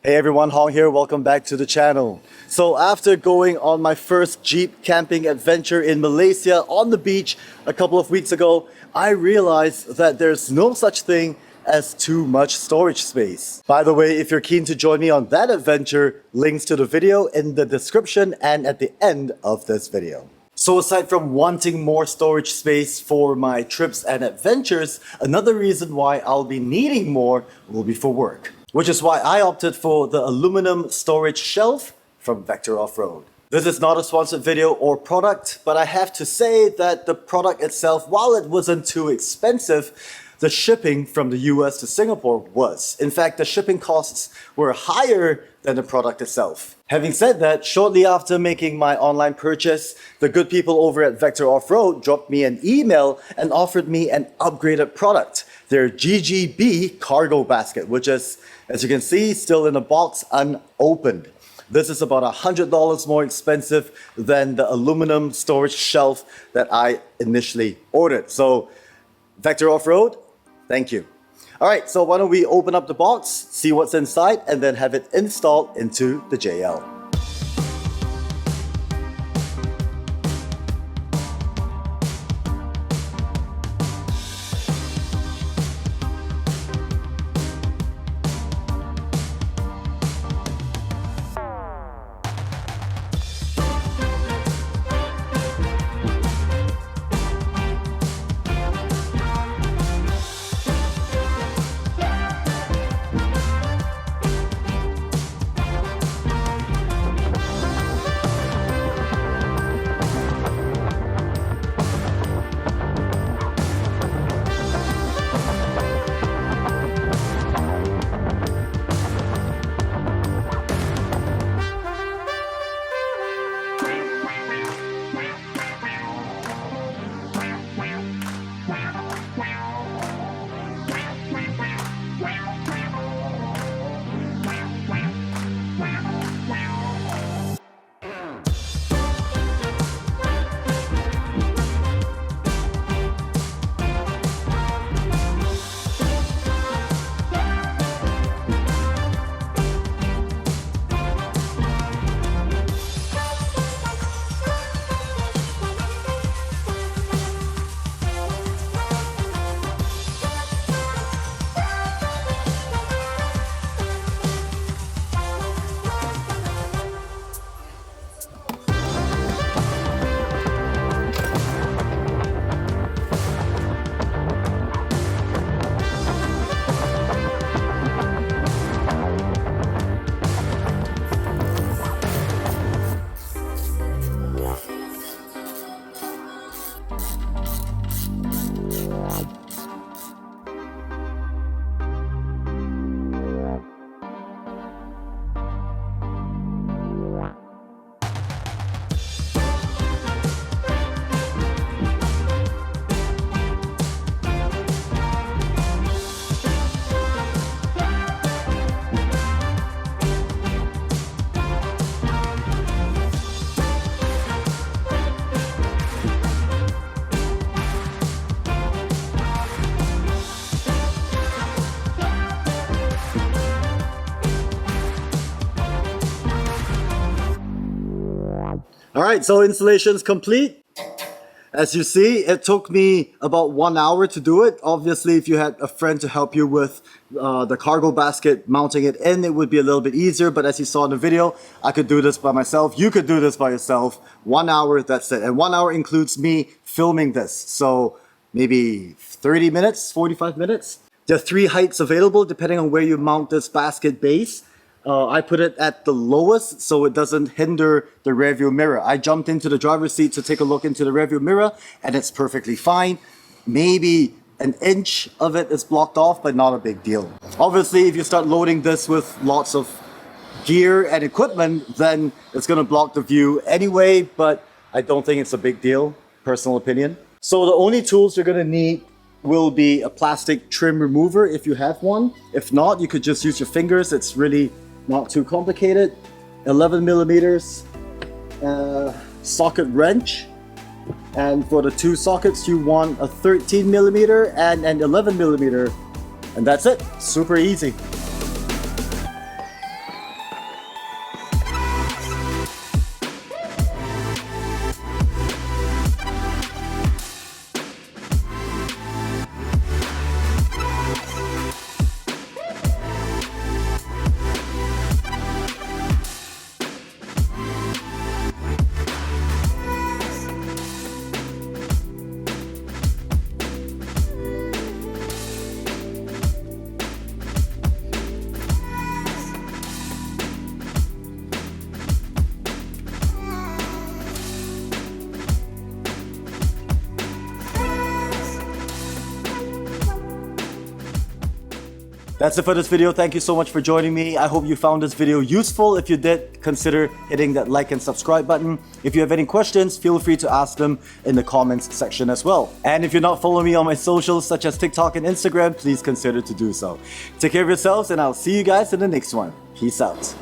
Hey everyone, Hong here, welcome back to the channel. So after going on my first Jeep camping adventure in Malaysia on the beach a couple of weeks ago, I realized that there's no such thing as too much storage space. By the way, if you're keen to join me on that adventure, links to the video in the description and at the end of this video. So aside from wanting more storage space for my trips and adventures, another reason why I'll be needing more will be for work. Which is why I opted for the aluminum storage shelf from Vector Off-Road. This is not a sponsored video or product, but I have to say that the product itself, while it wasn't too expensive, the shipping from the US to Singapore was. In fact, the shipping costs were higher than the product itself. Having said that, shortly after making my online purchase, the good people over at Vector Off-Road dropped me an email and offered me an upgraded product, their GGB cargo basket, which is, as you can see, still in a box unopened. This is about $100 more expensive than the aluminum storage shelf that I initially ordered. So Vector Off-Road, thank you. All right, so why don't we open up the box, see what's inside, and then have it installed into the JL. All right, so installation's complete. As you see, it took me about 1 hour to do it. Obviously, if you had a friend to help you with the cargo basket, mounting it in, it would be a little bit easier. But as you saw in the video, I could do this by myself. You could do this by yourself. 1 hour, that's it. And 1 hour includes me filming this. So maybe 30 minutes, 45 minutes. There are 3 heights available depending on where you mount this basket base. I put it at the lowest so it doesn't hinder the rearview mirror. I jumped into the driver's seat to take a look into the rearview mirror and it's perfectly fine. Maybe an inch of it is blocked off, but not a big deal. Obviously, if you start loading this with lots of gear and equipment, then it's gonna block the view anyway, but I don't think it's a big deal, personal opinion. So the only tools you're gonna need will be a plastic trim remover if you have one. If not, you could just use your fingers. It's really not too complicated. 11 millimeters socket wrench, and for the 2 sockets you want a 13 millimeter and an 11 millimeter, and that's it. Super easy. That's it for this video. Thank you so much for joining me. I hope you found this video useful. If you did, consider hitting that like and subscribe button. If you have any questions, feel free to ask them in the comments section as well. And if you're not following me on my socials such as TikTok and Instagram, please consider to do so. Take care of yourselves and I'll see you guys in the next one. Peace out.